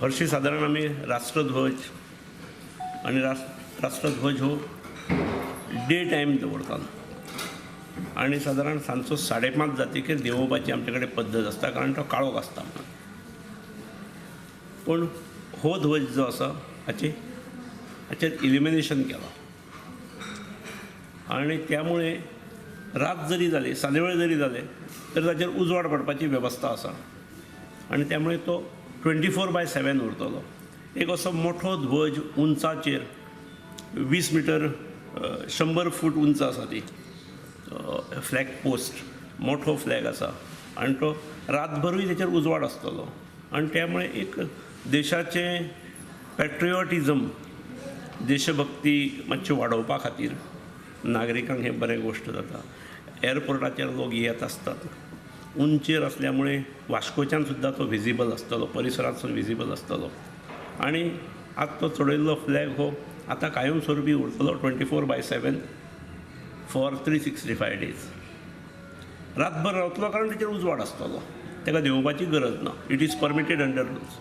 हरशीं सादारण आमी राष्ट्रध्वज आनी राष्ट्रध्वज हो डे टायम दवरतालो आनी सादारण सांजचो 5:30 जातकीर देंवोवपाची आमचे कडेन पद्दत आसता, कारण तो काळोख आसता म्हणून. पूण हो ध्वज जो आसा हाचेर इल्युमिनेशन केलां आनी त्यामुळे रात जरी जाली, सादेवेळ जरी जाले तर ताचेर उजवाड पडपाची वेवस्था आसा आनी त्यामुळे तो 24/7 उरतलो. एक असो मोठो ध्वज उंचाचेर 20 मीटर 100 फूट उंच आसा ती फ्लॅग पोस्ट, मोठो फ्लॅग आसा आनी तो रातभरूय ताचेर उजवाड आसतलो आनी त्यामुळे एक देशाचें पॅट्रियोटिजम, देशभक्ती मातशी वाडोवपा खातीर नागरिकांक हें बरें गोश्ट जाता. एअरपोर्टाचेर लोक येत आसतात, उंचेर असल्यामुळे वास्कोच्यान सुद्दां तो विजिबल आसतलो, परिसरांतसून विजिबल आसतलो आनी आतां तो चडयल्लो फ्लॅग हो आतां कायमस्वरुपी उरतलो 24/7 फॉर 365 days. रातभर रावतलो कारण ताचेर उजवाड आसतलो, ताका देंवोवपाची गरज ना. It is permitted under rules.